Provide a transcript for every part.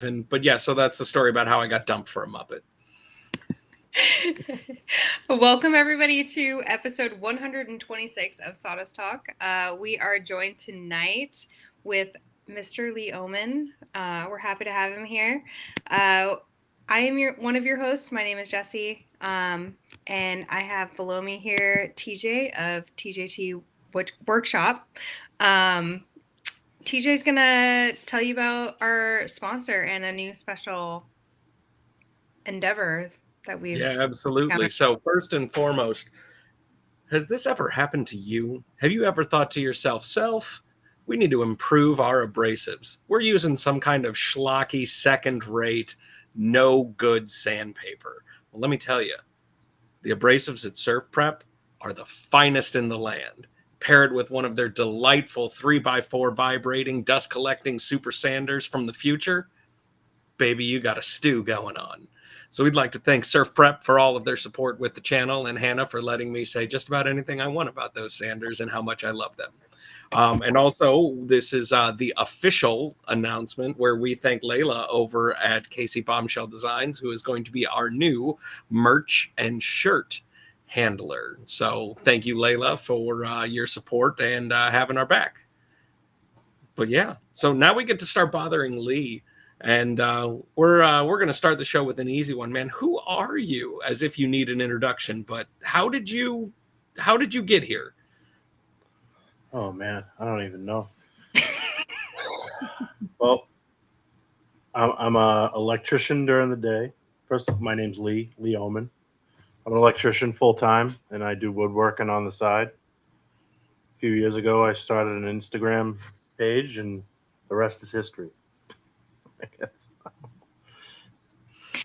But yeah, so that's the story about how I got dumped for a Muppet. Welcome everybody to episode 126 of Sawdust Talk. We are joined tonight with Mr. Lee Ohman. We're happy to have him here. I am one of your hosts. My name is Jessie, and I have below me here TJ of TJT Workshop. TJ's gonna tell you about our sponsor and a new special endeavor that we've. Yeah, absolutely. So first and foremost, has this ever happened to you? Have you ever thought to yourself, we need to improve our abrasives. We're using some kind of schlocky, second-rate, no-good sandpaper. Well, let me tell you, the abrasives at Surf Prep are the finest in the land. Pair it with one of their delightful 3x4 vibrating, dust-collecting super sanders from the future, baby, you got a stew going on. So we'd like to thank Surf Prep for all of their support with the channel, and Hannah for letting me say just about anything I want about those Sanders and how much I love them. And also, this is the official announcement where we thank Layla over at Casey Bombshell Designs, who is going to be our new merch and shirt handler. So thank you, Layla, for your support and having our back. But yeah, so now we get to start bothering Lee. And we're going to start the show with an easy one, man. Who are you? As if you need an introduction, but how did you get here? Oh man, I don't even know. Well, I'm a electrician during the day. First, my name's Lee Ohman. I'm an electrician full time, and I do woodworking on the side. A few years ago, I started an Instagram page, and the rest is history, I guess.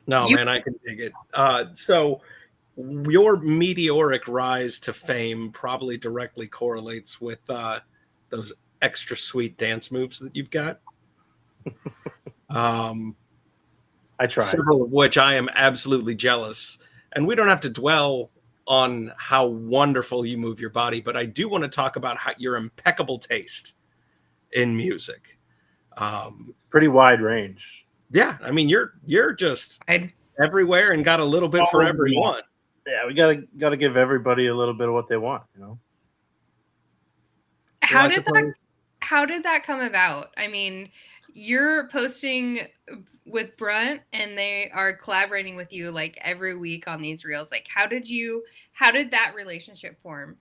No, man, I can dig it. So your meteoric rise to fame probably directly correlates with those extra sweet dance moves that you've got. I try. Several of which I am absolutely jealous. And we don't have to dwell on how wonderful you move your body, but I do want to talk about your impeccable taste in music. It's pretty wide range. Yeah, I mean you're just everywhere and got a little bit for everyone. Yeah, we gotta give everybody a little bit of what they want, you know. How did that come about? I mean, you're posting with Brunt and they are collaborating with you like every week on these reels. Like how did that relationship form?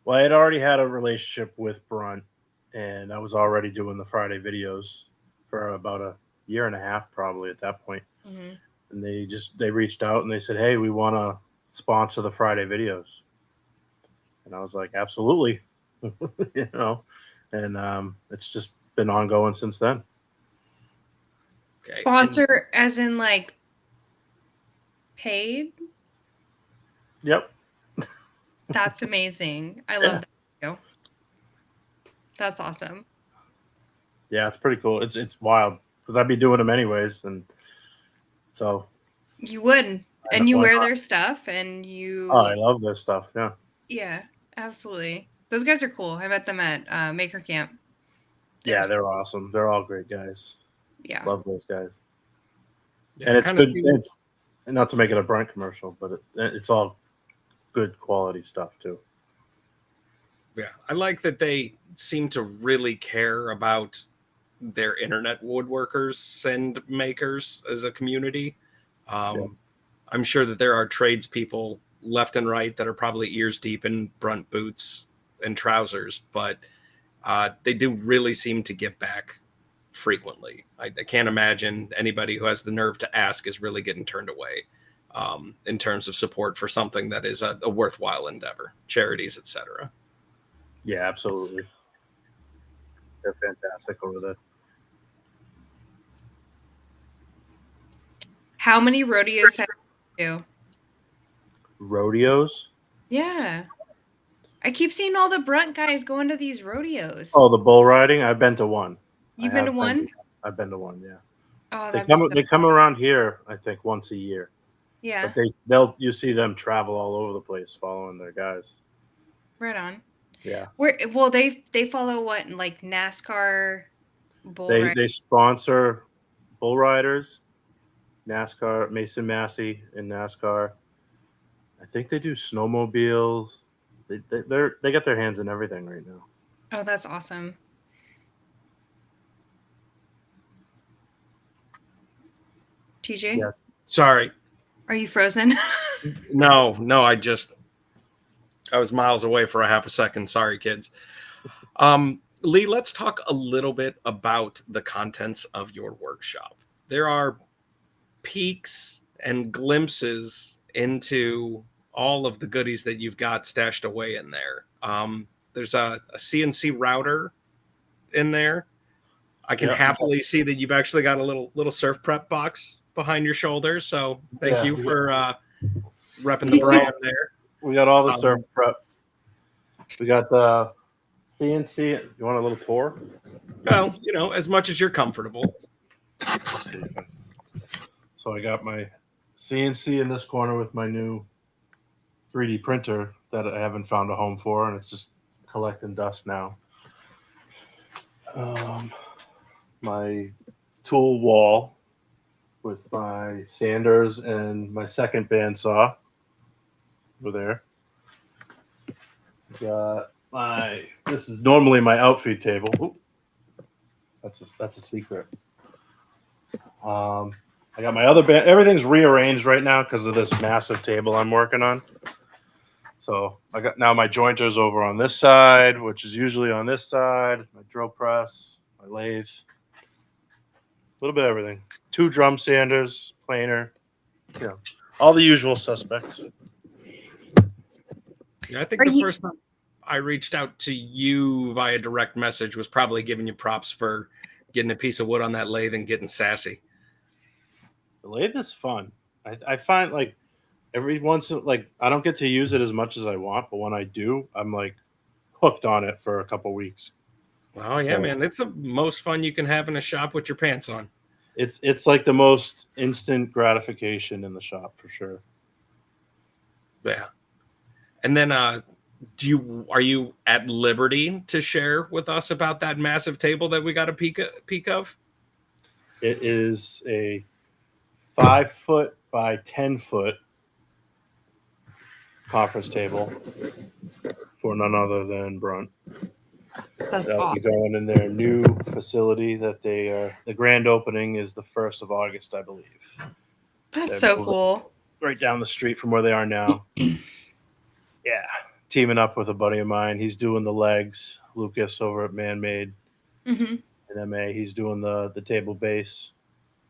Well, I had already had a relationship with Brunt, and I was already doing the Friday videos for about a year and a half, probably at that point. Mm-hmm. And they reached out and they said, "Hey, we want to sponsor the Friday videos." And I was like, "Absolutely," you know. And it's just been ongoing since then. Okay. Sponsor, as in like paid? Yep. That's amazing. I love that. That's awesome. Yeah, it's pretty cool. It's wild because I'd be doing them anyways, and so you would, and you wear their stuff, and you. Oh, I love their stuff. Yeah. Yeah, absolutely. Those guys are cool. I met them at Maker Camp. They're awesome. They're all great guys. Yeah, love those guys. Yeah, and it's good. Not to make it a Brunt commercial, but it's all good quality stuff too. Yeah, I like that they seem to really care about their internet woodworkers and makers as a community. I'm sure that there are tradespeople left and right that are probably ears deep in Brunt boots and trousers, but they do really seem to give back frequently. I can't imagine anybody who has the nerve to ask is really getting turned away in terms of support for something that is a worthwhile endeavor, charities, etc. Yeah, absolutely. They're fantastic over there. How many rodeos have you do? Rodeos? Yeah. I keep seeing all the Brunt guys going to these rodeos. Oh, the bull riding? I've been to one. You've been to one? I've been to one, yeah. Oh, they come around here, I think, once a year. Yeah. But you see them travel all over the place following their guys. Right on. Yeah. They follow what, like NASCAR bull They sponsor bull riders, NASCAR, Mason Massey in NASCAR. I think they do snowmobiles. They got their hands in everything right now. Oh, that's awesome. TJ, Yes. Sorry. are you frozen? No, I was miles away for a half a second. Sorry, kids. Lee, let's talk a little bit about the contents of your workshop. There are peeks and glimpses into all of the goodies that you've got stashed away in there. There's a CNC router in there. I can Yep. happily see that you've actually got a little surf prep box behind your shoulder. So thank you for repping the brand there. We got all the surf prep. We got the CNC. You want a little tour? Well, as much as you're comfortable. So I got my CNC in this corner with my new 3D printer that I haven't found a home for, and it's just collecting dust now. My tool wall with my sanders and my second bandsaw over there. Got this is normally my outfeed table. Ooh, that's a secret. I got my other band. Everything's rearranged right now because of this massive table I'm working on. So I got now my jointers over on this side, which is usually on this side. My drill press, my lathe, a little bit of everything. 2 drum sanders, planer, all the usual suspects. Yeah, I think the first time I reached out to you via direct message was probably giving you props for getting a piece of wood on that lathe and getting sassy. The lathe is fun. I find like every once I don't get to use it as much as I want, but when I do, I'm like hooked on it for a couple weeks. Oh yeah, man, it's the most fun you can have in a shop with your pants on. It's like the most instant gratification in the shop for sure. Yeah. And then are you at liberty to share with us about that massive table that we got a peek of? It is a 5-foot by 10-foot conference table for none other than Brunt. That's That'll awesome. be going in their new facility that the grand opening is the 1st of August, I believe. That's so cool. Right down the street from where they are now. Yeah. Teaming up with a buddy of mine. He's doing the legs. Lucas over at Man Made in MA. He's doing the table base.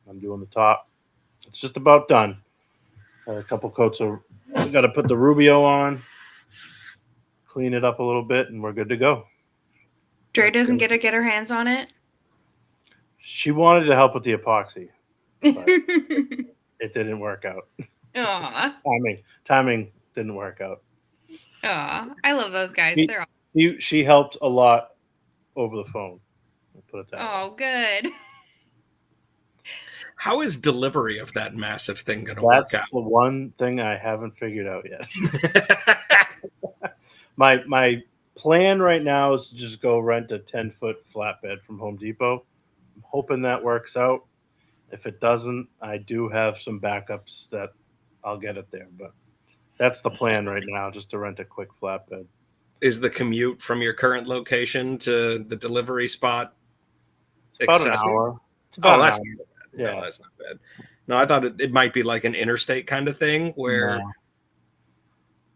I'm doing the top. It's just about done. A couple coats of. We got to put the Rubio on, clean it up a little bit, and we're good to go. Dre doesn't get to get her hands on it. She wanted to help with the epoxy, but it didn't work out. Aw. Timing didn't work out. Aw, I love those guys. They're She helped a lot over the phone. I'll put it that way. Oh, good. How is delivery of that massive thing going to work out? That's the one thing I haven't figured out yet. My plan right now is to just go rent a 10-foot flatbed from Home Depot. I'm hoping that works out. If it doesn't, I do have some backups that I'll get it there. But that's the plan right now, just to rent a quick flatbed. Is the commute from your current location to the delivery spot About excessive? an hour. It's about an hour. Yeah. No, that's not bad. No, I thought it might be like an interstate kind of thing where. No.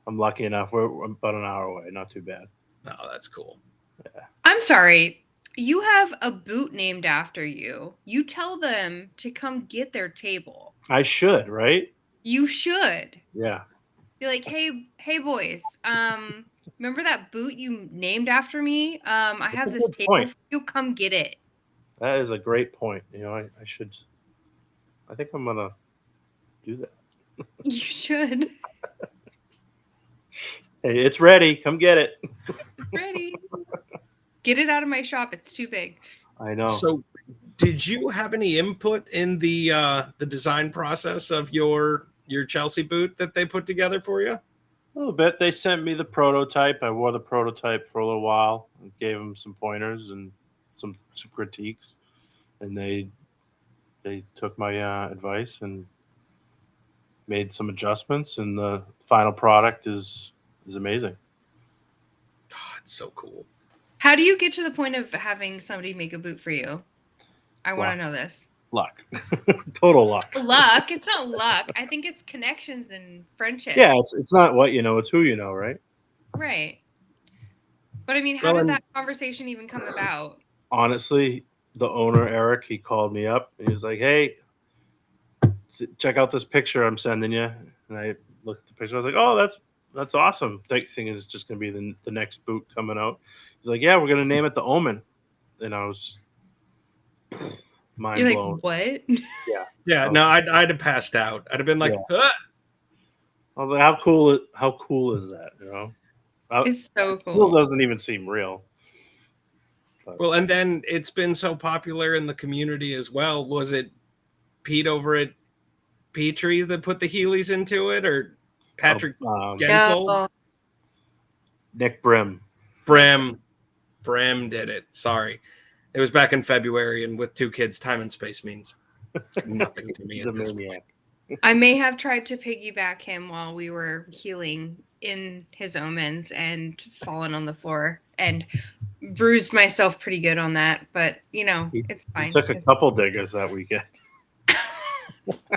I'm lucky enough. We're about an hour away. Not too bad. Oh, that's cool. Yeah. I'm sorry. You have a boot named after you. You tell them to come get their table. I should, right? You should. Yeah. Be like, hey boys, remember that boot you named after me? I have this table for you. Come get it. That is a great point. I should. I think I'm gonna do that. You should. Hey, it's ready. Come get it. Ready. Get it out of my shop. It's too big. I know. So, did you have any input in the design process of your Chelsea boot that they put together for you? A little bit. They sent me the prototype. I wore the prototype for a little while and gave them some pointers and some critiques. And they they took my advice and made some adjustments, and the final product is amazing. Oh, it's so cool. How do you get to the point of having somebody make a boot for you? I want Luck. to know this. Luck. Total luck. Luck? It's not luck. I think it's connections and friendships. Yeah, it's not what you know, it's who you know, right? Right. But I mean, how did that conversation even come about? Honestly, the owner, Eric, he called me up and he was like, "Hey, check out this picture I'm sending you." And I looked at the picture. I was like, "Oh, that's awesome." Thinking it's just going to be the next boot coming out. He's like, "Yeah, we're going to name it the Ohman." And I was just mind You're blown. like, what? Yeah, no, I'd have passed out. I'd have been like, Yeah. I was like, how cool is that? You know, It's so it still cool. doesn't even seem real. But Well, and then it's been so popular in the community as well. Was it Pete over at Petrie that put the Heelys into it, or Patrick Gensel? No. Nick Brim. Bram did it. Sorry. It was back in February, and with 2 kids, time and space means nothing to me He's at a this maniac. point. I may have tried to piggyback him while we were healing in his omens and fallen on the floor and bruised myself pretty good on that. But, it's fine. He took a couple diggers that weekend. I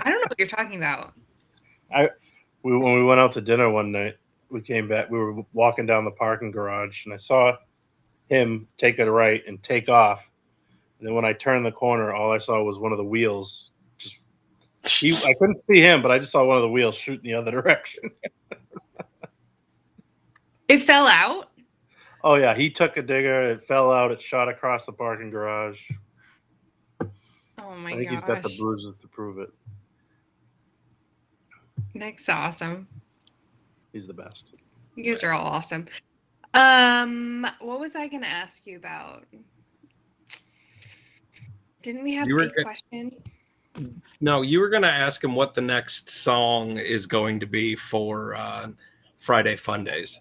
don't know what you're talking about. When we went out to dinner one night, we came back. We were walking down the parking garage, and I saw him take a right and take off. And then when I turned the corner, all I saw was one of the wheels. I couldn't see him, but I just saw one of the wheels shoot in the other direction. It fell out? Oh yeah, he took a digger. It fell out. It shot across the parking garage. Oh my I think he's got the bruises to prove it. Nick's awesome. He's the best. You guys are all awesome. What was I going to ask you about? Didn't we have a question? No, you were going to ask him what the next song is going to be for Friday Fun Days.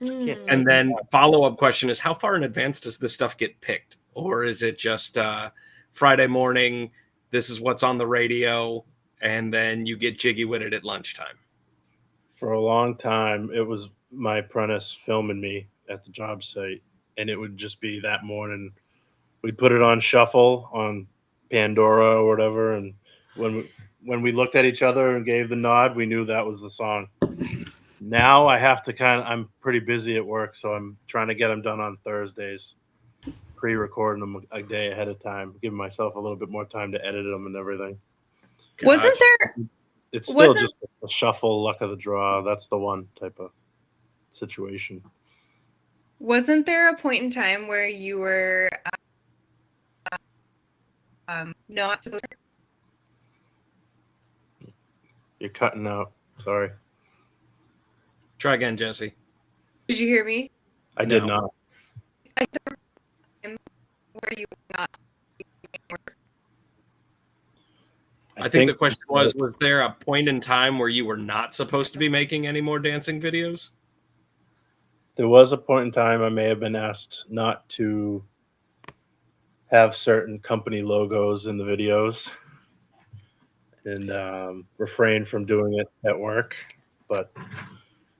And then follow-up question is, how far in advance does this stuff get picked? Or is it just Friday morning, this is what's on the radio, and then you get jiggy with it at lunchtime? For a long time, it was my apprentice filming me at the job site, and it would just be that morning. We'd put it on shuffle on Pandora or whatever, and when we looked at each other and gave the nod, we knew that was the song. Now I have to I'm pretty busy at work, so I'm trying to get them done on Thursdays, pre-recording them a day ahead of time, giving myself a little bit more time to edit them and everything. Wasn't there? It's still just a shuffle, luck of the draw. That's the one type of situation. Wasn't there a point in time where you were not supposed to? You're cutting out. Sorry. Try again, Jesse. Did you hear me? I did not. Where you were not? I think the question was there a point in time where you were not supposed to be making any more dancing videos? There was a point in time I may have been asked not to have certain company logos in the videos and refrain from doing it at work. But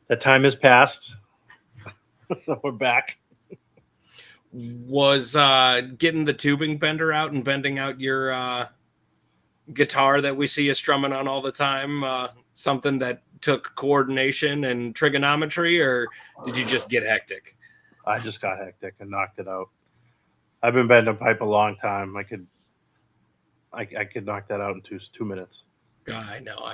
that time has passed. So we're back. Was getting the tubing bender out and bending out your guitar that we see you strumming on all the time something that took coordination and trigonometry, or did you just get hectic? I just got hectic and knocked it out. I've been bending pipe a long time. I could knock that out in two minutes. I know.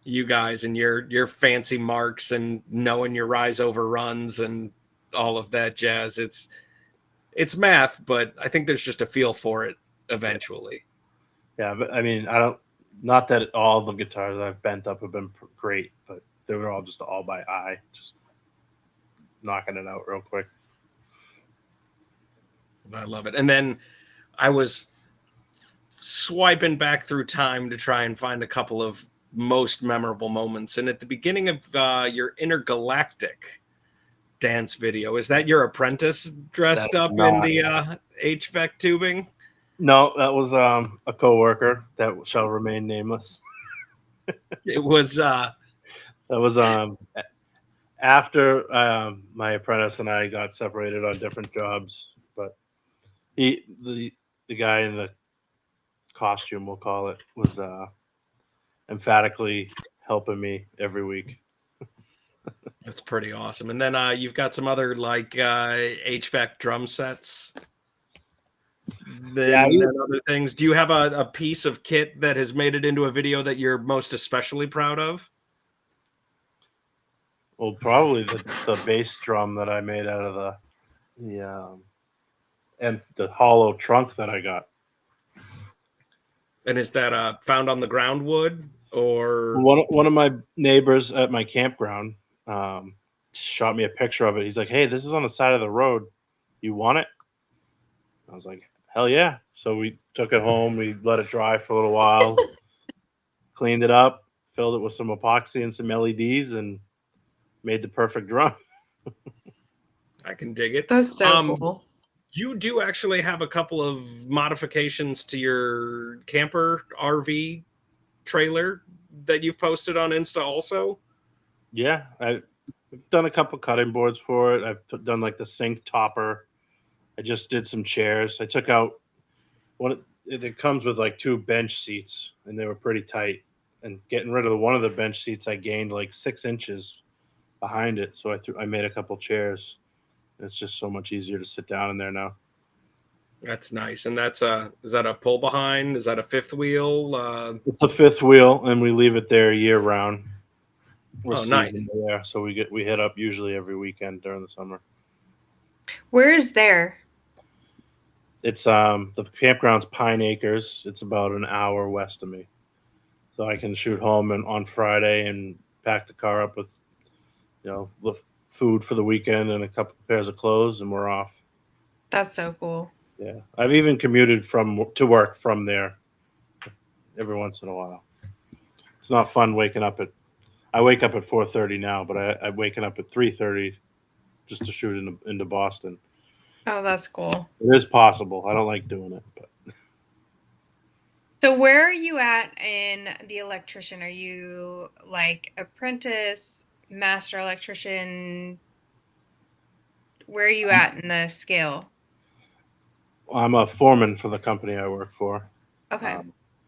You guys and your fancy marks and knowing your rise over runs and all of that jazz. It's math, but I think there's just a feel for it eventually. Yeah, but I mean, not that all the guitars I've bent up have been great, but they were all just all by eye, just knocking it out real quick. I love it. And then I was swiping back through time to try and find a couple of most memorable moments. And at the beginning of your intergalactic dance video, is that your apprentice dressed up in the HVAC tubing? No, that was a coworker that shall remain nameless. It was That was after my apprentice and I got separated on different jobs, but the guy in the costume, we'll call it, was emphatically helping me every week. that's pretty awesome. And then you've got some other like HVAC drum sets. Yeah, Then other things. Do you have a piece of kit that has made it into a video that you're most especially proud of? well, probably the bass drum that I made out of the and the hollow trunk that I got. And is that found on the ground wood or? One of my neighbors at my campground shot me a picture of it. He's like, "Hey, this is on the side of the road. You want it?" I was like, "Hell yeah!" So we took it home. We let it dry for a little while, cleaned it up, filled it with some epoxy and some LEDs, and made the perfect drum. I can dig it. That's so cool. You do actually have a couple of modifications to your camper RV trailer that you've posted on Insta also. Yeah, I've done a couple cutting boards for it. I've done like the sink topper. I just did some chairs. I took out one. It comes with like 2 bench seats, and they were pretty tight. And getting rid of one of the bench seats, I gained like 6 inches behind it. So I made a couple chairs. It's just so much easier to sit down in there now. That's nice. And that's is that a pull behind? Is that a fifth wheel? It's a 5th wheel, and we leave it there year round. We're nice. seasonal there, so we hit up usually every weekend during the summer. Where is there? It's the campground's Pine Acres. It's about an hour west of me, so I can shoot home on Friday and pack the car up with the food for the weekend and a couple pairs of clothes, and we're off. That's so cool. Yeah, I've even commuted to work from there every once in a while. It's not fun waking up at. I wake up at 4:30 now, but I'm waking up at 3:30 just to shoot into Boston. Oh, that's cool. It is possible. I don't like doing it, but. So where are you at in the electrician? Are you like apprentice, master electrician? Where are you at in the scale? I'm a foreman for the company I work for. Okay.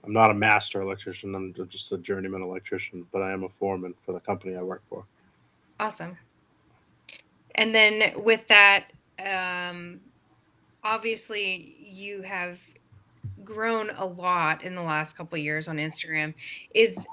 I'm not a master electrician. I'm just a journeyman electrician, but I am a foreman for the company I work for. Awesome. And then with that, obviously you have grown a lot in the last couple of years on Instagram. Is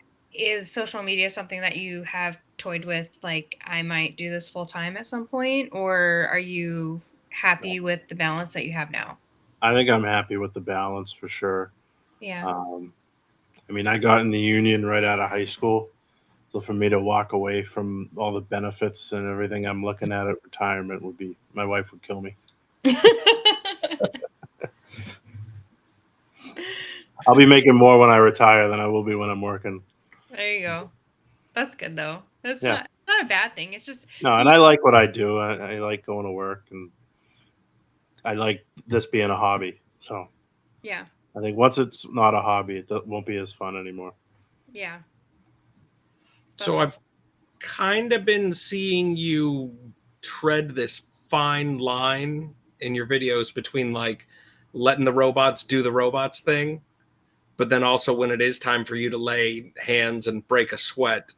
social media something that you have toyed with, like I might do this full time at some point, or are you happy with the balance that you have now? I think I'm happy with the balance for sure. Yeah. I mean, I got in the union right out of high school. So for me to walk away from all the benefits and everything I'm looking at retirement my wife would kill me. I'll be making more when I retire than I will be when I'm working. There you go. That's good though. That's Yeah. not a bad thing. It's just No, and I like what I do. I like going to work, and I like this being a hobby. So yeah. I think once it's not a hobby, it won't be as fun anymore. Yeah. So I've kind of been seeing you tread this fine line in your videos between like letting the robots do the robots thing, but then also when it is time for you to lay hands and break a sweat,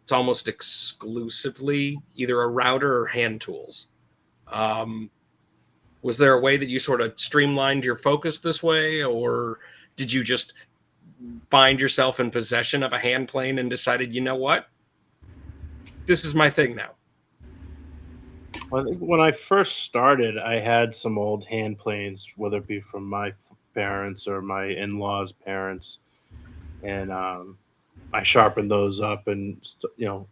it's almost exclusively either a router or hand tools. Was there a way that you sort of streamlined your focus this way, or did you just find yourself in possession of a hand plane and decided, you know what, this is my thing now? Well, I think when I first started, I had some old hand planes, whether it be from my parents or my in-laws' parents, and I sharpened those up, and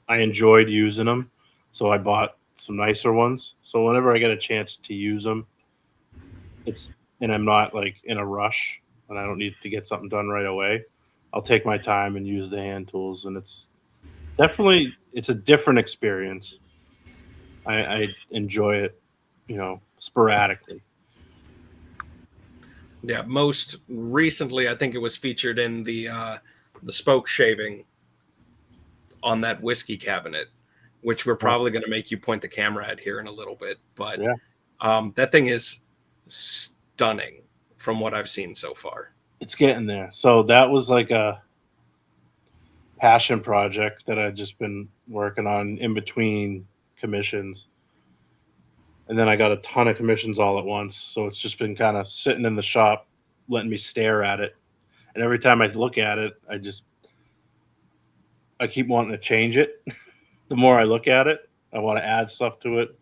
I enjoyed using them, so I bought some nicer ones. So whenever I get a chance to use them, and I'm not like in a rush and I don't need to get something done right away, I'll take my time and use the hand tools, and it's a different experience. I enjoy it, sporadically. Yeah, most recently, I think it was featured in the spoke shaving on that whiskey cabinet, which we're Oh, probably going to make you point the camera at here in a little bit. But yeah, that thing is stunning from what I've seen so far. it's getting there. So that was like a passion project that I've just been working on in between commissions. And then I got a ton of commissions all at once. So it's just been kind of sitting in the shop, letting me stare at it. And every time I look at it, I keep wanting to change it. The more I look at it, I want to add stuff to it.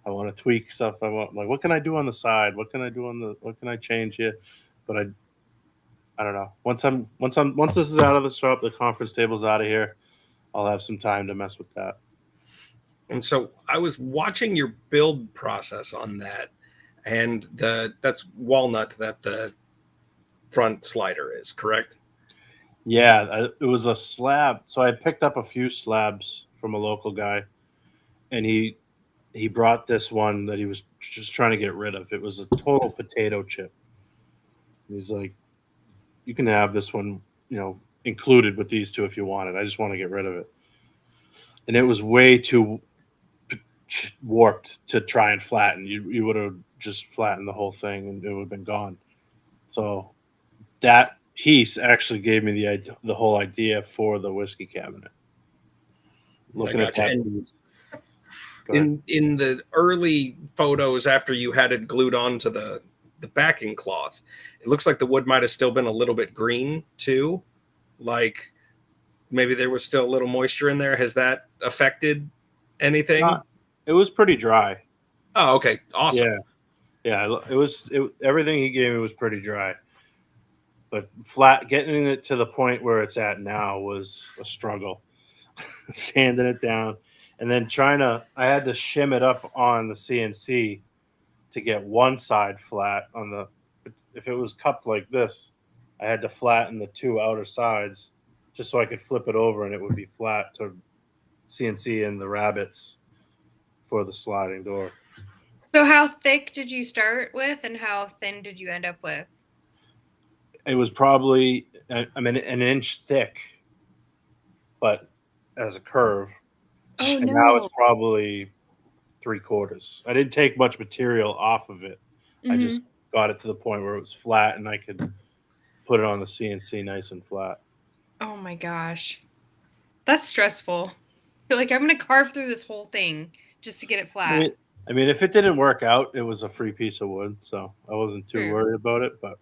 I want to tweak stuff. I want, like, what can I do on the side? What can I do what can I change here? But I don't know. Once this is out of the shop, the conference table's out of here, I'll have some time to mess with that. And so I was watching your build process on that, and that's walnut that the front slider is, correct? Yeah, it was a slab. So I picked up a few slabs from a local guy, and he brought this one that he was just trying to get rid of. It was a total potato chip. He's like, you can have this one, included with these two if you want it. I just want to get rid of it. And it was way too warped to try and flatten. You would have just flattened the whole thing and it would have been gone. So that piece actually gave me the whole idea for the whiskey cabinet. Looking at gotcha. that And piece. in the early photos after you had it glued onto the backing cloth, it looks like the wood might have still been a little bit green too. Like maybe there was still a little moisture in there. Has that affected anything? It was pretty dry. Oh, okay. Awesome. Yeah. Everything he gave me was pretty dry. But getting it to the point where it's at now was a struggle. Sanding it down and then I had to shim it up on the CNC to get one side flat if it was cupped like this, I had to flatten the two outer sides just so I could flip it over and it would be flat to CNC and the rabbets for the sliding door. So how thick did you start with and how thin did you end up with? It was probably, an inch thick, but as a curve. Oh, And now no. it's probably 3/4. I didn't take much material off of it. I just got it to the point where it was flat and I could put it on the CNC nice and flat. Oh my gosh. That's stressful. You're like, I'm going to carve through this whole thing just to get it flat. I mean, if it didn't work out, it was a free piece of wood, so I wasn't too worried about it. But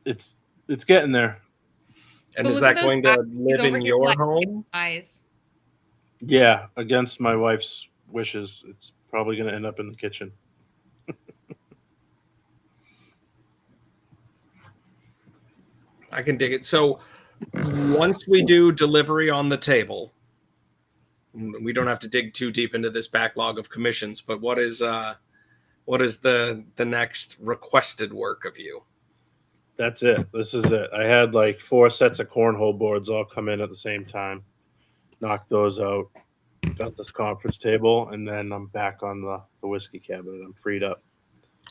it's getting there. And But is look at that those going to eyes. live He's over in here your like home? eyes. Yeah, against my wife's wishes, it's probably going to end up in the kitchen. I can dig it. So once we do delivery on the table, we don't have to dig too deep into this backlog of commissions, but what is the next requested work of you? That's it. This is it. I had like 4 sets of cornhole boards all come in at the same time. Knocked those out. Got this conference table, and then I'm back on the whiskey cabinet. I'm freed up.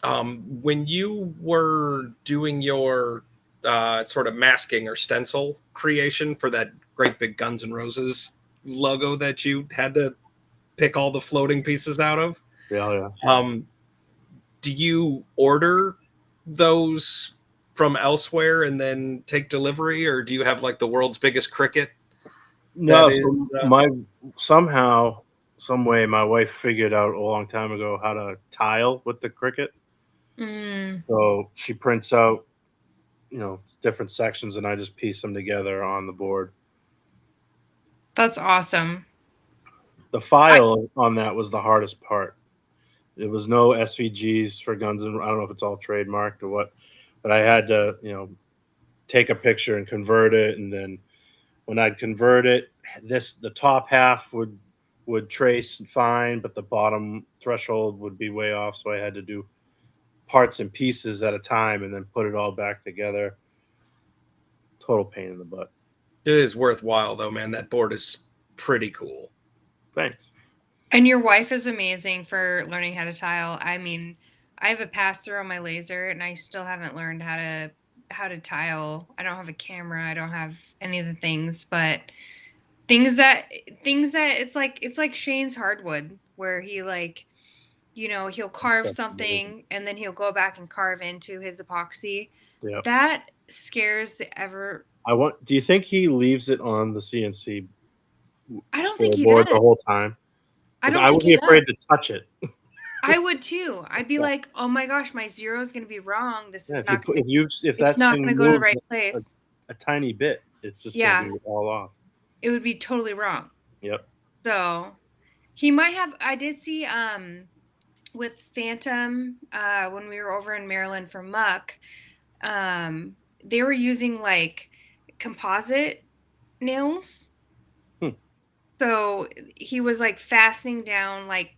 When you were doing your sort of masking or stencil creation for that great big Guns N' Roses logo that you had to pick all the floating pieces out of, Yeah. do you order those from elsewhere and then take delivery, or do you have like the world's biggest cricket? No, That is, somehow, some way, my wife figured out a long time ago how to tile with the Cricut. So she prints out, different sections, and I just piece them together on the board. That's awesome. The file on that was the hardest part. There was no SVGs for Guns, and I don't know if it's all trademarked or what, but I had to, take a picture and convert it, and then when I'd convert it, the top half would trace fine, but the bottom threshold would be way off. So I had to do parts and pieces at a time and then put it all back together. Total pain in the butt. it is worthwhile though, man. That board is pretty cool. Thanks. And your wife is amazing for learning how to tile. I mean, I have a pass through on my laser, and I still haven't learned how to tile. I don't have a camera. I don't have any of the things, but things that it's like Shane's hardwood, where he like, he'll carve That's amazing. something and then he'll go back and carve into his epoxy. Yeah. That scares the ever. Do you think he leaves it on the CNC I don't think he board the does. whole time? I Because don't I think would be he afraid does. to touch it. I would too. I'd be Yeah. like, oh my gosh, my zero is going to be wrong. This Yeah, is not going to. if It's that not going to thing go to the moves right place. a tiny bit, it's just Yeah, gonna be all off. it would be totally wrong. Yep. So he might have. I did see with Phantom when we were over in Maryland for Muck. They were using like composite nails. So he was like fastening down like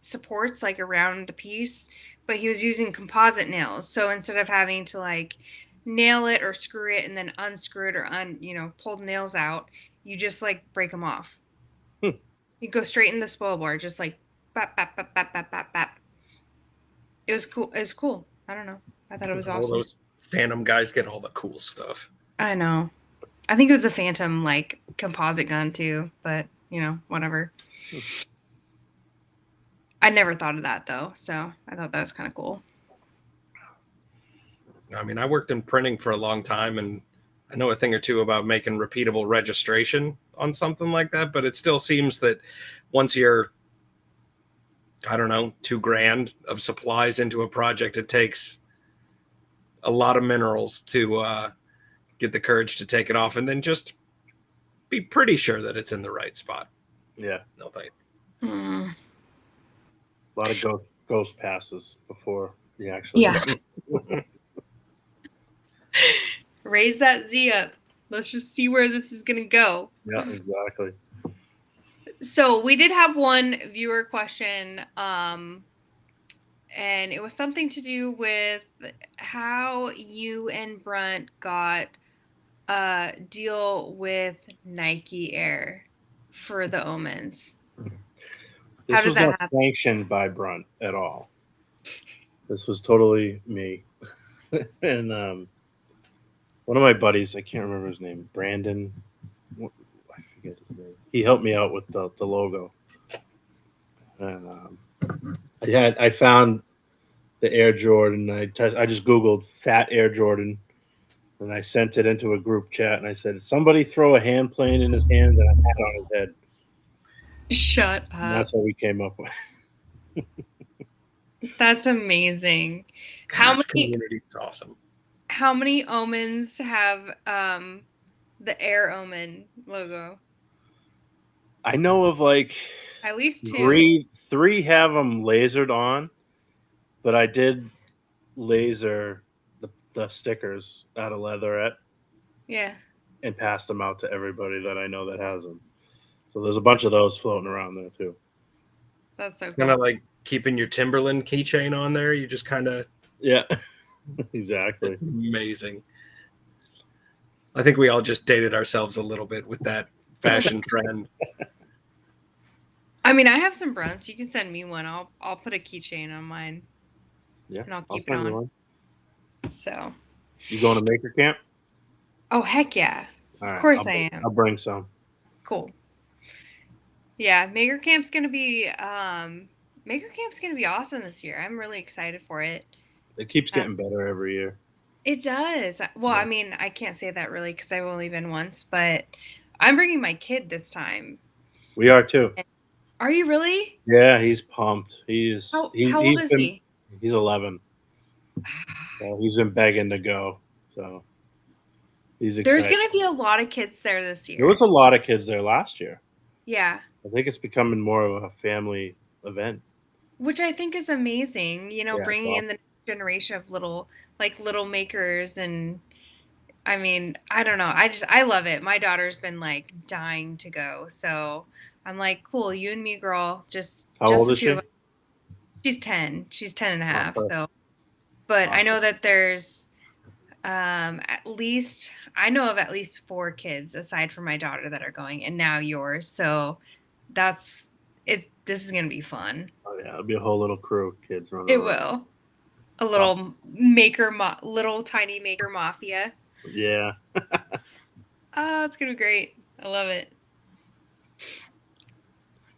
supports like around the piece, but he was using composite nails. So instead of having to like nail it or screw it and then unscrew it or pull the nails out, you just like break them off. You go straight in the spoil board, just like bap bap bap bap bap bap bap. It was cool. It was cool. I don't know. I thought it was All awesome. those Phantom guys get all the cool stuff. I know. I think it was a Phantom like composite gun too, but whatever. I never thought of that though, so I thought that was kind of cool. I mean, I worked in printing for a long time, and I know a thing or two about making repeatable registration on something like that, but it still seems that once you're, I don't know, $2,000 of supplies into a project, it takes a lot of minerals to get the courage to take it off and then just be pretty sure that it's in the right spot. Yeah. No thanks. Mm. A lot of ghost passes before you actually. Yeah. Raise that Z up. Let's just see where this is gonna go. Yeah, exactly. So we did have one viewer question, and it was something to do with how you and Brunt got a deal with Nike Air for the Omens. This was not sanctioned by Brunt at all. This was totally me. And one of my buddies, I can't remember his name, Brandon, I forget his name. He helped me out with the logo. And I found the Air Jordan. I just Googled Fat Air Jordan, and I sent it into a group chat, and I said, somebody throw a hand plane in his hand and a hat on his head. Shut up. And that's what we came up with. That's amazing. This community is awesome. How many Omens have the Air Omen logo? I know of like at least two. Three have them lasered on, but I did laser the stickers out of leatherette. Yeah. And passed them out to everybody that I know that has them. So there's a bunch of those floating around there too. That's so cool. Kind of like keeping your Timberland keychain on there. You just kind of. Yeah, exactly. It's amazing. I think we all just dated ourselves a little bit with that fashion trend. I mean, I have some Brunts. You can send me one. I'll put a keychain on mine. Yeah, and I'll keep it on. So. You going to Maker Camp? Oh heck yeah! All right, of course I am. I'll bring some. Cool. Yeah, Maker Camp's gonna be awesome this year. I'm really excited for it. It keeps getting better every year. It does. Well, yeah. I mean, I can't say that really because I've only been once, but I'm bringing my kid this time. We are too. Are you really? Yeah, he's pumped. How old is he? He's 11. So he's been begging to go. So he's excited. There's going to be a lot of kids there this year. There was a lot of kids there last year. Yeah. I think it's becoming more of a family event. Which I think is amazing, bringing in the next generation of little makers. And I mean, I don't know. I love it. My daughter's been like dying to go. So I'm like, cool, you and me, girl. How old is she? She's 10. She's 10 and a half. So, but awesome. I know that there's at least 4 kids aside from my daughter that are going, and now yours. So this is gonna be fun. Oh yeah, it'll be a whole little crew of kids running around. Will. A little little tiny maker mafia. Yeah. Oh, it's gonna be great. I love it.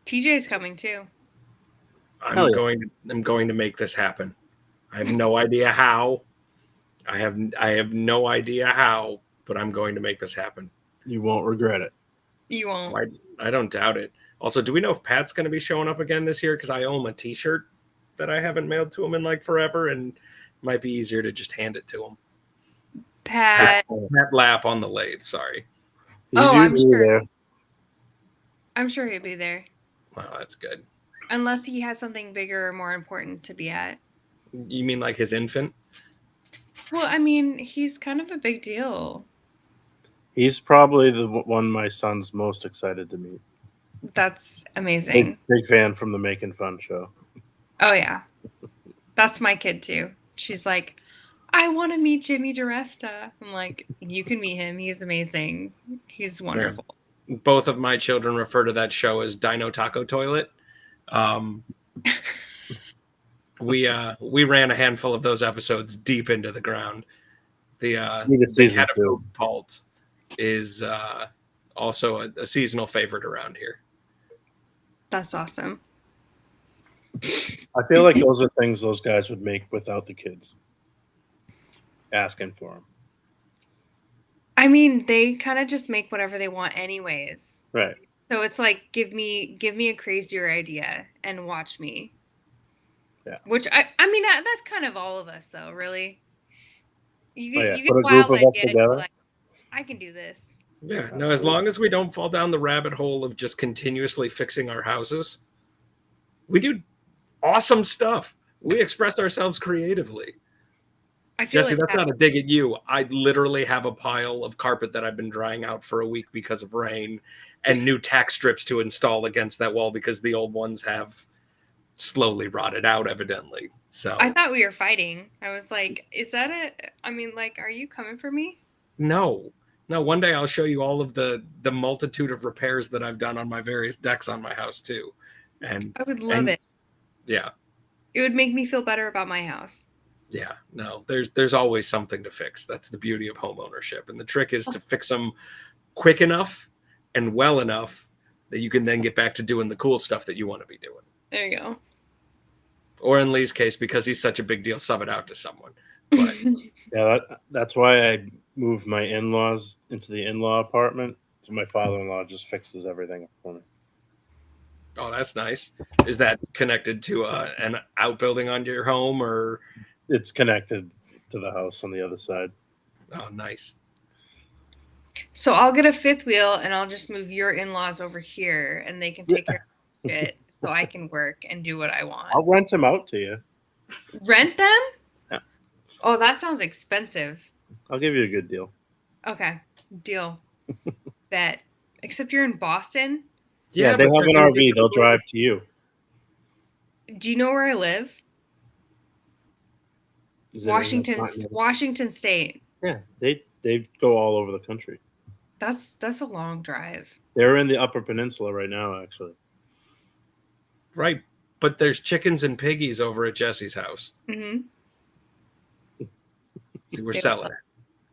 TJ's coming too. Hell yeah. I'm going to make this happen. I have no idea how. I have no idea how, but I'm going to make this happen. You won't regret it. You won't. I don't doubt it. Also, do we know if Pat's going to be showing up again this year? Because I owe him a T-shirt that I haven't mailed to him in like forever, and it might be easier to just hand it to him. Pat. Pat Lap on the lathe. Sorry. He's I'm usually sure. there. I'm sure he'll be there. Wow, that's good. Unless he has something bigger or more important to be at. You mean like his infant? Well, I mean, he's kind of a big deal. He's probably the one my son's most excited to meet. That's amazing. Big fan from the Making Fun show. Oh, yeah. That's my kid, too. She's like, I want to meet Jimmy DiResta. I'm like, you can meet him. He's amazing. He's wonderful. Yeah. Both of my children refer to that show as Dino Taco Toilet. We ran a handful of those episodes deep into the ground. The season 2 cult is also a seasonal favorite around here. That's awesome. I feel like those are things those guys would make without the kids asking for them. I mean, they kind of just make whatever they want anyways. Right. So it's like, give me a crazier idea and watch me. Yeah. Which I mean that's kind of all of us though, really. You get Put a wild group of us ideas, together. like, I can do this. Yeah. No, as long as we don't fall down the rabbit hole of just continuously fixing our houses, we do awesome stuff. We express ourselves creatively. I feel Jesse, like that's not a dig at you. I literally have a pile of carpet that I've been drying out for a week because of rain, and new tack strips to install against that wall because the old ones have slowly rotted out, evidently. So I thought we were fighting. I was like, is that it? I mean, like, are you coming for me? No. One day I'll show you all of the multitude of repairs that I've done on my various decks on my house too. And I would love it. Yeah. It would make me feel better about my house. Yeah, no, there's always something to fix. That's the beauty of home ownership. And the trick is to fix them quick enough and well enough that you can then get back to doing the cool stuff that you want to be doing. There you go. Or in Lee's case, because he's such a big deal, sub it out to someone. But yeah, that's why I moved my in-laws into the in-law apartment. So my father-in-law just fixes everything for me. Oh, that's nice. Is that connected to an outbuilding on your home, or? It's connected to the house on the other side. Oh, nice. So I'll get a fifth wheel and I'll just move your in-laws over here and they can take care of it so I can work and do what I want. I'll rent them out to you. Rent them? Yeah. Oh, that sounds expensive. I'll give you a good deal. Okay. Deal. Bet. Except you're in Boston? Yeah, they have an RV. They'll drive to you. Do you know where I live? Washington State. Yeah, they go all over the country. That's a long drive. They're in the Upper Peninsula right now, actually. Right, but there's chickens and piggies over at Jesse's house. Mm-hmm. See, we're selling it.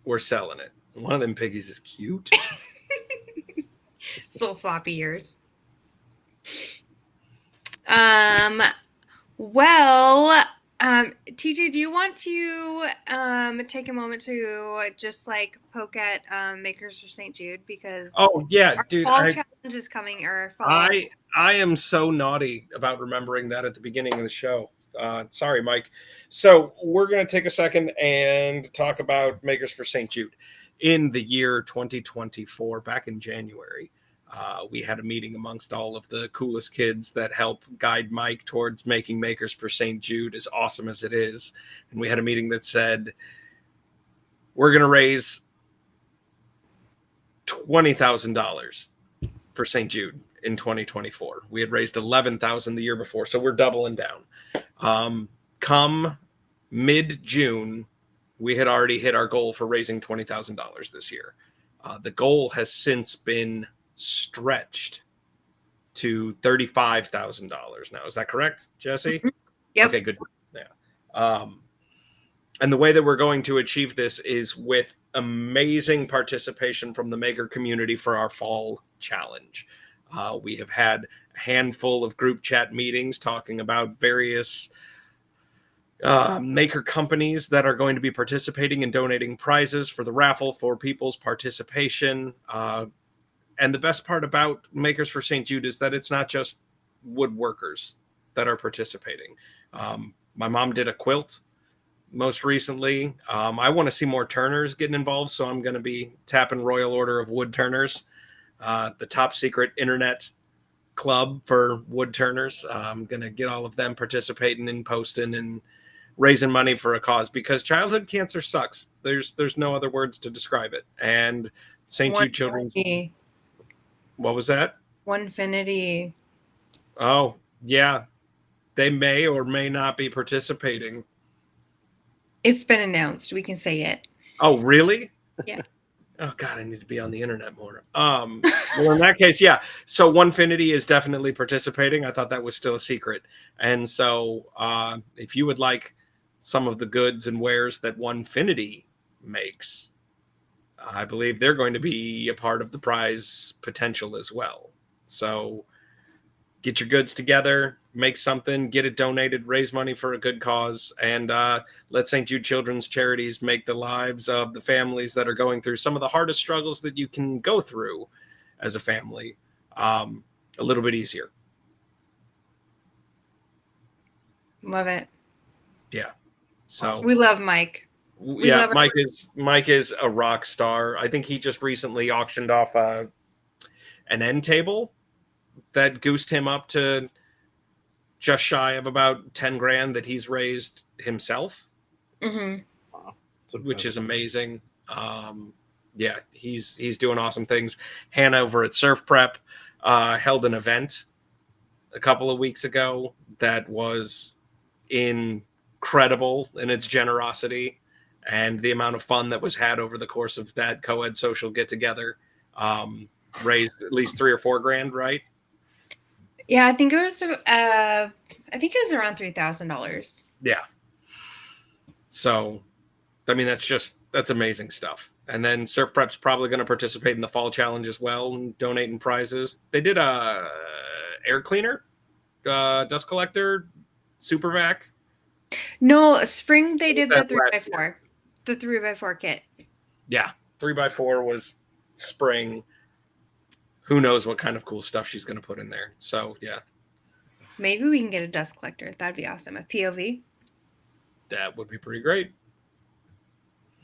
We're selling it. One of them piggies is cute. Little floppy ears. Well, TJ, do you want to take a moment to just like poke at Makers for St. Jude, because dude, fall challenge is coming, or fall. I am so naughty about remembering that at the beginning of the show. Sorry, Mike. So we're going to take a second and talk about Makers for St. Jude. In the year 2024, back in January, we had a meeting amongst all of the coolest kids that help guide Mike towards making Makers for St. Jude as awesome as it is. And we had a meeting that said, we're going to raise $20,000 for St. Jude in 2024. We had raised $11,000 the year before, so we're doubling down. Come mid-June, we had already hit our goal for raising $20,000 this year. The goal has since been stretched to $35,000 now. Is that correct, Jesse? Yep. Okay, good. Yeah. And the way that we're going to achieve this is with amazing participation from the maker community for our fall challenge. We have had a handful of group chat meetings talking about various maker companies that are going to be participating and donating prizes for the raffle for people's participation. And the best part about Makers for St. Jude is that it's not just woodworkers that are participating. My mom did a quilt most recently. I want to see more turners getting involved, so I'm going to be tapping Royal Order of Wood Turners, the top secret internet club for wood turners. I'm going to get all of them participating and posting and raising money for a cause, because childhood cancer sucks. There's no other words to describe it. And St. Jude Children's. What was that? Onefinity. Oh, yeah. They may or may not be participating. It's been announced. We can say it. Oh, really? Yeah. Oh God, I need to be on the internet more. Well, in that case, yeah. So Onefinity is definitely participating. I thought that was still a secret. And so if you would like some of the goods and wares that Onefinity makes, I believe they're going to be a part of the prize potential as well. So get your goods together, make something, get it donated, raise money for a good cause, and let St. Jude Children's Charities make the lives of the families that are going through some of the hardest struggles that you can go through as a family a little bit easier. Love it. Yeah. So we love Mike. Yeah, Mike is a rock star. I think he just recently auctioned off an end table that goosed him up to just shy of about 10 grand that he's raised himself, which is amazing. Yeah, he's doing awesome things. Hannah over at Surf Prep held an event a couple of weeks ago that was incredible in its generosity and the amount of fun that was had over the course of that co-ed social get together. Raised at least 3 or 4 grand, right? Yeah, I think it was around $3,000. Yeah. So, I mean, that's amazing stuff. And then Surf Prep's probably going to participate in the fall challenge as well and donating prizes. They did a air cleaner, dust collector, super vac. No, spring they did the 3x4, the 3x4 kit. Yeah, 3x4 was spring. Who knows what kind of cool stuff she's going to put in there. So, yeah. Maybe we can get a dust collector. That'd be awesome. A POV. That would be pretty great.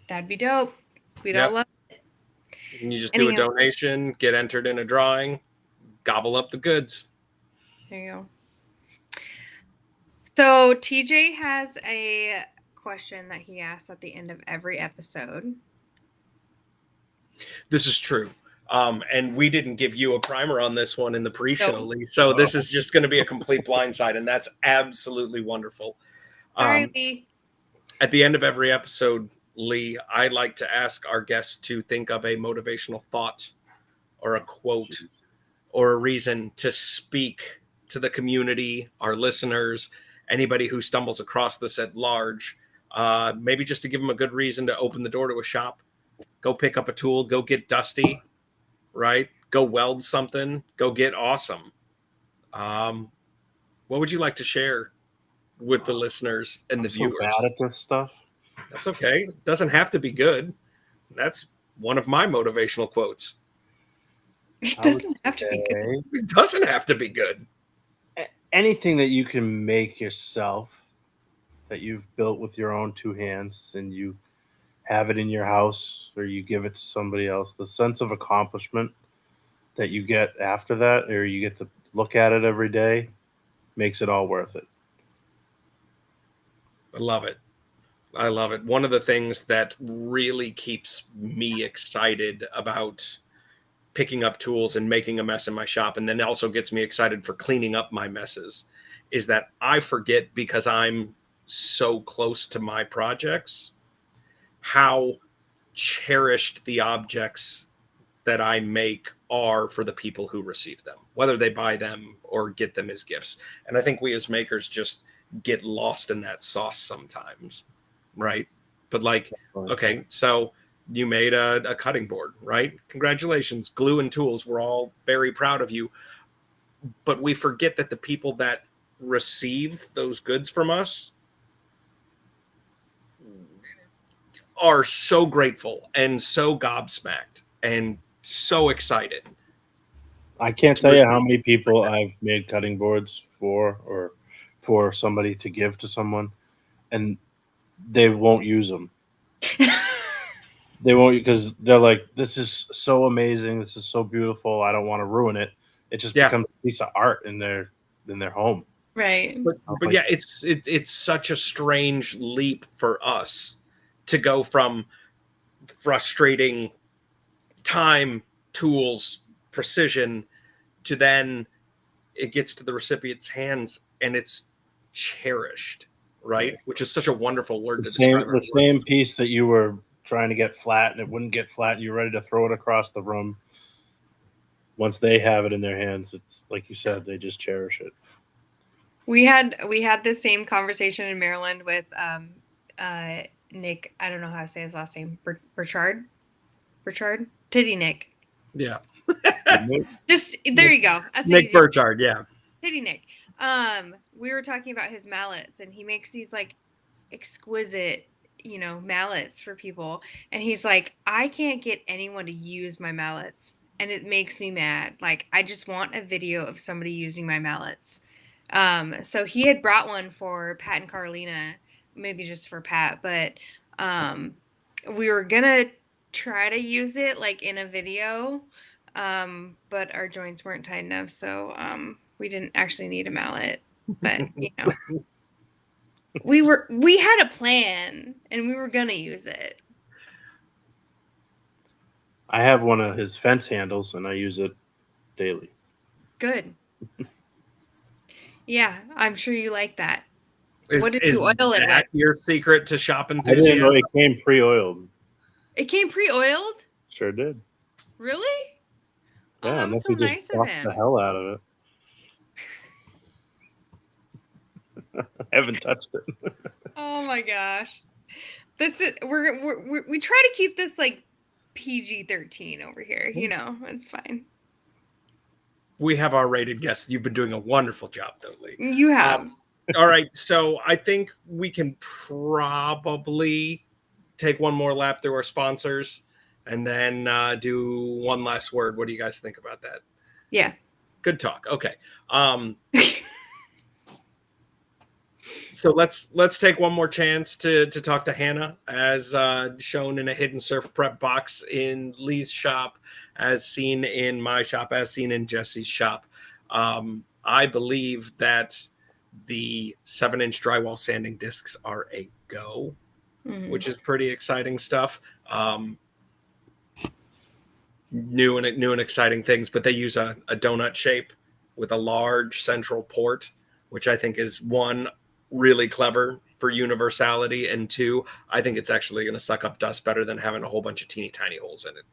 That'd be dope. We'd all love it. And you just do a donation, get entered in a drawing, gobble up the goods. There you go. So TJ has a question that he asks at the end of every episode. This is true. And we didn't give you a primer on this one in the pre-show, Lee. So this is just going to be a complete blindside, and that's absolutely wonderful. Sorry, Lee. At the end of every episode, Lee, I like to ask our guests to think of a motivational thought or a quote or a reason to speak to the community, our listeners, anybody who stumbles across this at large, maybe just to give them a good reason to open the door to a shop, go pick up a tool, go get dusty, right? Go weld something, go get awesome. What would you like to share with the listeners and the viewers? I'm so bad at this stuff. That's okay. It doesn't have to be good. That's one of my motivational quotes. It doesn't have to be good. It doesn't have to be good. Anything that you can make yourself, that you've built with your own 2 hands, and you have it in your house or you give it to somebody else, the sense of accomplishment that you get after that, or you get to look at it every day, makes it all worth it. I love it. I love it. One of the things that really keeps me excited about picking up tools and making a mess in my shop, and then also gets me excited for cleaning up my messes, is that I forget, because I'm so close to my projects, how cherished the objects that I make are for the people who receive them, whether they buy them or get them as gifts. And I think we as makers just get lost in that sauce sometimes, right? But like, okay, so you made a cutting board, right? Congratulations. Glue and tools. We're all very proud of you. But we forget that the people that receive those goods from us are so grateful and so gobsmacked and so excited. I can't tell you how many people I've made cutting boards for, or for somebody to give to someone, and they won't use them. They won't, because they're like, "This is so amazing. This is so beautiful. I don't want to ruin it." It just becomes a piece of art in their home. Right. But like, yeah, it's such a strange leap for us to go from frustrating time, tools, precision, to then it gets to the recipient's hands and it's cherished, right? Which is such a wonderful word to describe the same piece that you were trying to get flat and it wouldn't get flat, and you're ready to throw it across the room. Once they have it in their hands, it's like you said, they just cherish it. We had the same conversation in Maryland with Nick. I don't know how to say his last name. Burchard, Titty Nick. Yeah. Just there you go. That's Nick easy. Burchard, yeah. Titty Nick. We were talking about his mallets, and he makes these like exquisite, mallets for people. And he's like, I can't get anyone to use my mallets, and it makes me mad. Like, I just want a video of somebody using my mallets. So he had brought one for Pat and Carlina, maybe just for Pat, but we were gonna try to use it like in a video, but our joints weren't tight enough, so we didn't actually need a mallet. But we had a plan and we were gonna use it. I have one of his fence handles and I use it daily. Good. Yeah, I'm sure you like that. What did you oil it with? Your secret to shop enthusiasm? I didn't know it came pre-oiled. It came pre-oiled? Sure did. Really? Yeah, oh, that was so nice of him. The hell out of it. I haven't touched it. Oh my gosh, this is we try to keep this like PG-13 over here. It's fine. We have our rated guests. You've been doing a wonderful job, though, Lee. You have. All right, so I think we can probably take one more lap through our sponsors and then do one last word. What do you guys think about that? Yeah. Good talk. Okay. So let's take one more chance to talk to Hannah, as shown in a hidden surf prep box in Lee's shop, as seen in my shop, as seen in Jesse's shop. I believe that the 7-inch drywall sanding discs are a go, which is pretty exciting stuff. New and exciting things, but they use a donut shape with a large central port, which I think is one, really clever for universality, and two, I think it's actually going to suck up dust better than having a whole bunch of teeny tiny holes in it.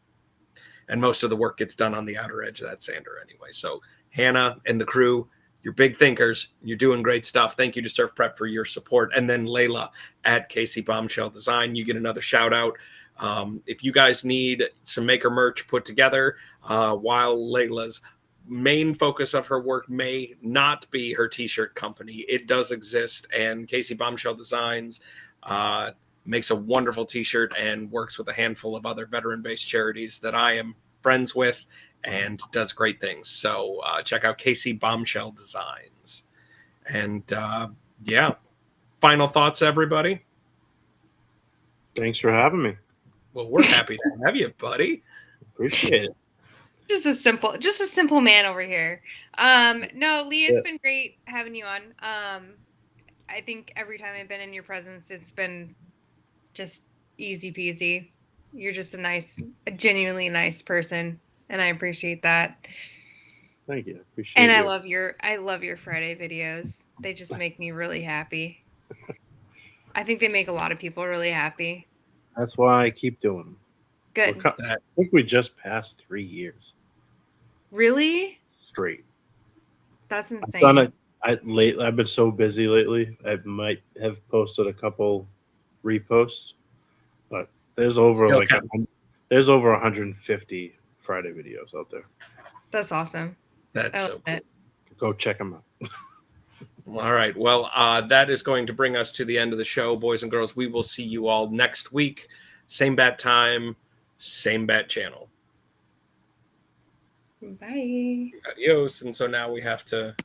And most of the work gets done on the outer edge of that sander anyway. So Hannah and the crew, you're big thinkers. You're doing great stuff. Thank you to Surf Prep for your support. And then Layla at KC Bombshell Design, you get another shout out. If you guys need some maker merch put together, while Layla's main focus of her work may not be her t-shirt company, it does exist, and KC Bombshell Designs makes a wonderful t-shirt and works with a handful of other veteran-based charities that I am friends with, and does great things. So check out KC Bombshell Designs. And yeah, final thoughts, everybody. Thanks for having me. Well, we're happy to have you, buddy. Appreciate it. Just a simple man over here. No, Lee, it's been great having you on. I think every time I've been in your presence, it's been just easy peasy. You're just a genuinely nice person, and I appreciate that. Thank you. Appreciate and it. I love your Friday videos. They just make me really happy. I think they make a lot of people really happy. That's why I keep doing them. Good. I think we just passed 3 years. Really? Straight. That's insane. I've been so busy lately. I might have posted a couple reposts, But there's over Still like counts. there's over 150 Friday videos out there. That's awesome. That's I so love cool. it. Go check them out. All right. Well, that is going to bring us to the end of the show, boys and girls. We will see you all next week. Same bat time, same bat channel. Bye. Adios. And so now we have to